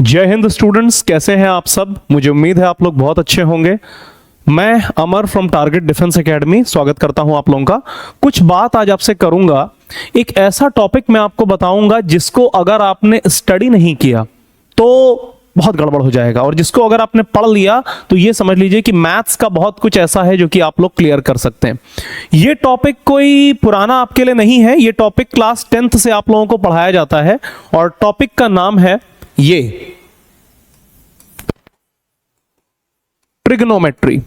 जय हिंद स्टूडेंट्स, कैसे हैं आप सब। मुझे उम्मीद है आप लोग बहुत अच्छे होंगे। मैं अमर फ्रॉम टारगेट डिफेंस एकेडमी स्वागत करता हूं आप लोगों का। कुछ बात आज आपसे करूंगा, एक ऐसा टॉपिक मैं आपको बताऊंगा जिसको अगर आपने स्टडी नहीं किया तो बहुत गड़बड़ हो जाएगा, और जिसको अगर आपने पढ़ लिया तो ये समझ लीजिए कि मैथ्स का बहुत कुछ ऐसा है जो कि आप लोग क्लियर कर सकते हैं। ये टॉपिक कोई पुराना आपके लिए नहीं है, ये टॉपिक क्लास 10th से आप लोगों को पढ़ाया जाता है और टॉपिक का नाम है ये ट्रिग्नोमेट्री।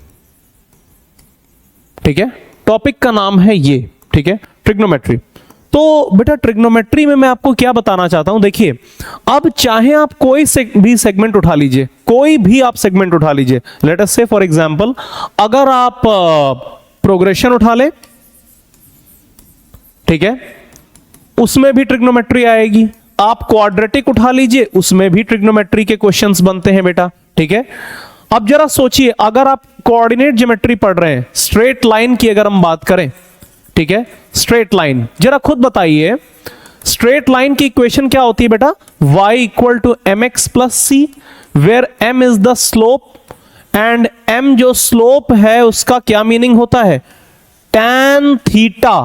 ठीक है, टॉपिक का नाम है ये, ठीक है, ट्रिग्नोमेट्री। तो बेटा ट्रिग्नोमेट्री में मैं आपको क्या बताना चाहता हूं, देखिए अब चाहे आप कोई भी सेगमेंट उठा लीजिए, कोई भी आप सेगमेंट उठा लीजिए। लेट अस से फॉर एग्जांपल अगर आप प्रोग्रेशन उठा ले, ठीक है, उसमें भी ट्रिग्नोमेट्री आएगी। आप क्वाड्रेटिक उठा लीजिए, उसमें भी ट्रिग्नोमेट्री के क्वेश्चंस बनते हैं बेटा। ठीक है, अब जरा सोचिए, अगर आप कोऑर्डिनेट ज्योमेट्री पढ़ रहे हैं, स्ट्रेट लाइन की अगर हम बात करें, ठीक है, स्ट्रेट लाइन, जरा खुद बताइए स्ट्रेट लाइन की इक्वेशन क्या होती है बेटा। y equal to m x plus c, where m is the slope and m जो स्लोप है उसका क्या मीनिंग होता है, tan थीटा।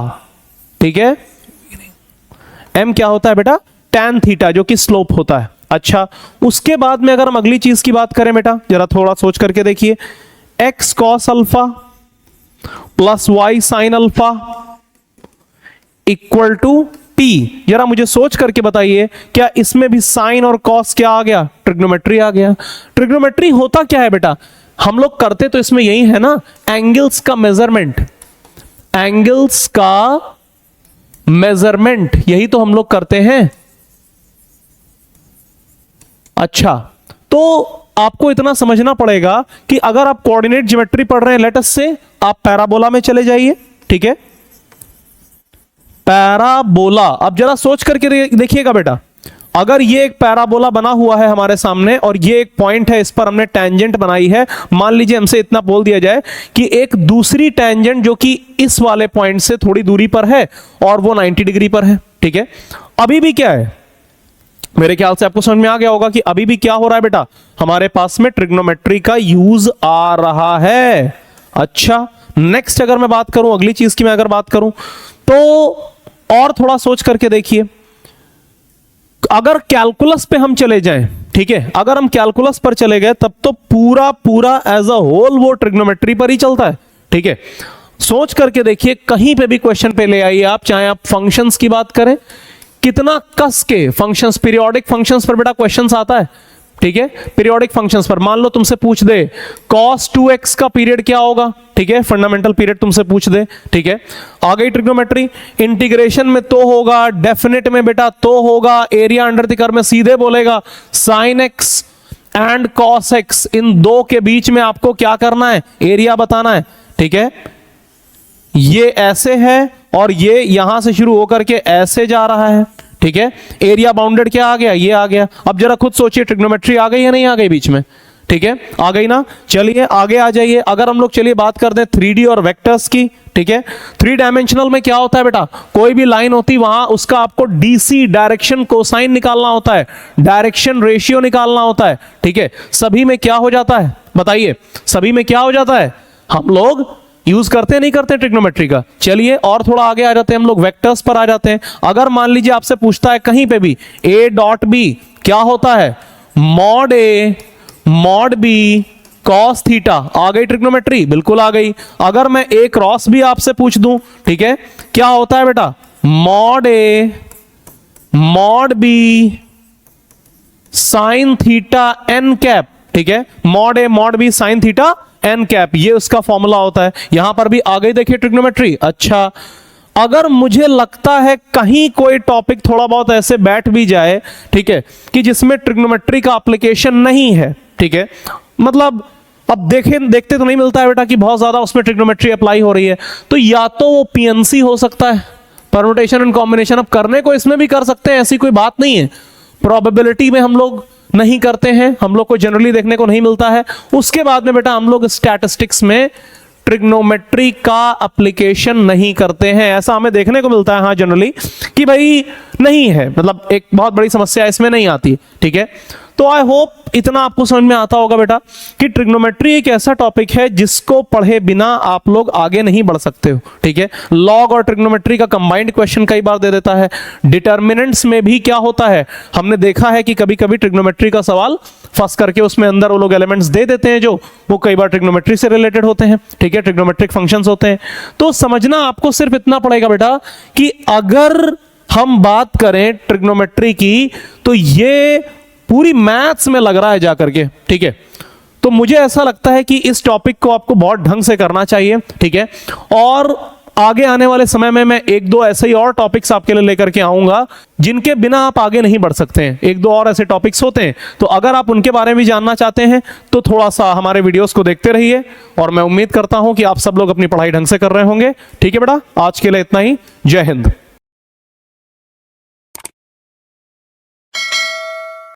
ठीक है, m क्या होता है बेटा, tan थीटा, जो कि स्लोप होता है। अच्छा, उसके बाद में अगर हम अगली चीज की बात करें बेटा, जरा थोड़ा सोच करके देखिए, x cos alpha plus y sin alpha equal to t। जरा मुझे सोच करके बताइए, क्या इसमें भी साइन और कॉस क्या आ गया, ट्रिग्नोमेट्री आ गया। ट्रिग्नोमेट्री होता क्या है बेटा, हम लोग करते तो इसमें यही है ना, एंगल्स का मेजरमेंट, एंगल्स का मेजरमेंट, यही तो हम लोग करते हैं। अच्छा, तो आपको इतना समझना पड़ेगा कि अगर आप कोऑर्डिनेट ज्योमेट्री पढ़ रहे हैं, लेट अस से आप पैराबोला में चले जाइए। ठीक है, पैराबोला, अब जरा सोच करके देखिएगा बेटा, अगर ये एक पैराबोला बना हुआ है हमारे सामने और ये एक पॉइंट है, इस पर हमने टेंजेंट बनाई है, मान लीजिए हमसे इतना बोल दिया जाए कि एक दूसरी टेंजेंट जो कि इस वाले पॉइंट से थोड़ी दूरी पर है और वो 90 डिग्री पर है। ठीक है, अभी भी क्या है, मेरे ख्याल से आपको समझ में आ गया होगा कि अभी भी क्या हो रहा है बेटा, हमारे पास में ट्रिग्नोमेट्री का यूज आ रहा है। अच्छा, नेक्स्ट अगर मैं बात करूं, अगली चीज की मैं अगर बात करूं तो और थोड़ा सोच करके देखिए, अगर कैलकुलस पे हम चले जाएं, ठीक है, अगर हम कैलकुलस पर चले गए तब तो पूरा पूरा एज अ होल वो ट्रिग्नोमेट्री पर ही चलता है। ठीक है, सोच करके देखिए, कहीं पे भी क्वेश्चन पे ले आइए आप, चाहे आप फंक्शंस की बात करें, कितना कस के फंक्शंस, पीरियोडिक फंक्शंस पर बेटा क्वेश्चंस आता है। ठीक है, पीरियोडिक फंक्शंस पर मान लो तुमसे पूछ दे cos 2x का पीरियड क्या होगा, ठीक है, फंडामेंटल पीरियड तुमसे पूछ दे। ठीक है, आ गई ट्रिग्नोमेट्री। इंटीग्रेशन में तो होगा, डेफिनेट में बेटा तो होगा, एरिया अंडर द कर्व में सीधे बोलेगा sin x and cos x, इन दो के बीच में आपको क्या करना है, एरिया बताना है। ठीक है, ये ऐसे है और ये यहां से शुरू होकर के ऐसे जा रहा है। ठीक है, एरिया बाउंडेड क्या आ गया, ये आ गया। अब जरा खुद सोचिए, ट्रिग्नोमेट्री आ गई या नहीं आ गई बीच में। ठीक है, आ गई ना। चलिए आगे आ जाइए, अगर हम लोग चलिए बात करते हैं 3D और वेक्टर्स की। ठीक है, 3 डायमेंशनल में क्या होता है बेटा, कोई भी लाइन होती वहां उसका आपको डीसी डायरेक्शन कोसाइन निकालना होता है, डायरेक्शन रेशियो निकालना होता है। ठीक है, सभी में क्या हो जाता है बताइए, सभी में क्या हो जाता है, हम लोग यूज करते नहीं करते ट्रिग्नोमेट्री का। चलिए और थोड़ा आगे आ जाते हैं, हम लोग वेक्टर्स पर आ जाते हैं। अगर मान लीजिए आपसे पूछता है कहीं पे भी a डॉट बी क्या होता है, mod a mod b cos theta, आ गई ट्रिग्नोमेट्री, बिल्कुल आ गई। अगर मैं a क्रॉस भी आपसे पूछ दूं, ठीक है, क्या होता है बेटा, mod a mod b sine theta n cap. ठीक है, mod a mod b sine theta n cap, ये उसका फॉर्मूला होता है। यहां पर भी आ गई देखिए ट्रिग्नोमेट्री। अच्छा, अगर मुझे लगता है कहीं कोई टॉपिक थोड़ा बहुत ऐसे बैठ भी जाए, ठीक है, कि जिसमें ट्रिग्नोमेट्री का एप्लीकेशन नहीं है, ठीक है, मतलब अब देखते तो नहीं मिलता है बेटा कि बहुत ज्यादा उसमें ट्रिग्नोमेट्री अप्लाई हो रही है, तो या तो वो पीएनसी हो सकता है, परम्यूटेशन एंड कॉम्बिनेशन। अब करने को इसमें भी कर सकते हैं, ऐसी कोई बात नहीं है। प्रोबेबिलिटी में हम लोग नहीं करते हैं, हम लोग को जनरली देखने को नहीं मिलता है। उसके बाद में बेटा हम लोग स्टैटिस्टिक्स में ट्रिग्नोमेट्री का एप्लीकेशन नहीं करते हैं, ऐसा हमें देखने को मिलता है हाँ जनरली कि भाई नहीं है, मतलब एक बहुत बड़ी समस्या इसमें नहीं आती। ठीक है, तो आई होप इतना आपको समझ में आता होगा बेटा कि ट्रिग्नोमेट्री एक ऐसा टॉपिक है जिसको पढ़े बिना आप लोग आगे नहीं बढ़ सकते हो, ठीक है। लॉग और ट्रिग्नोमेट्री का कंबाइंड क्वेश्चन कई बार दे देता है। डिटर्मिनेंट्स में भी क्या होता है, हमने देखा है कि कभी कभी ट्रिग्नोमेट्री का सवाल फंस करके उसमें अंदर वो लोग एलिमेंट्स दे देते हैं जो वो कई बार ट्रिग्नोमेट्री से रिलेटेड होते हैं, ठीक है, ट्रिग्नोमेट्रिक फंक्शंस होते हैं। तो समझना आपको सिर्फ इतना पड़ेगा बेटा कि अगर हम बात करें ट्रिग्नोमेट्री की तो ये पूरी मैथ्स में लग रहा है जाकर के, ठीक है। तो मुझे ऐसा लगता है कि इस टॉपिक को आपको बहुत ढंग से करना चाहिए, ठीक है। और आगे आने वाले समय में मैं एक दो ऐसे ही और टॉपिक्स आपके लिए लेकर के आऊंगा जिनके बिना आप आगे नहीं बढ़ सकते हैं। एक दो और ऐसे टॉपिक्स होते हैं, तो अगर आप उनके बारे में जानना चाहते हैं तो थोड़ा सा हमारे वीडियोस को देखते रहिए। और मैं उम्मीद करता हूं कि आप सब लोग अपनी पढ़ाई ढंग से कर रहे होंगे, ठीक है बेटा। आज के लिए इतना ही, जय हिंद।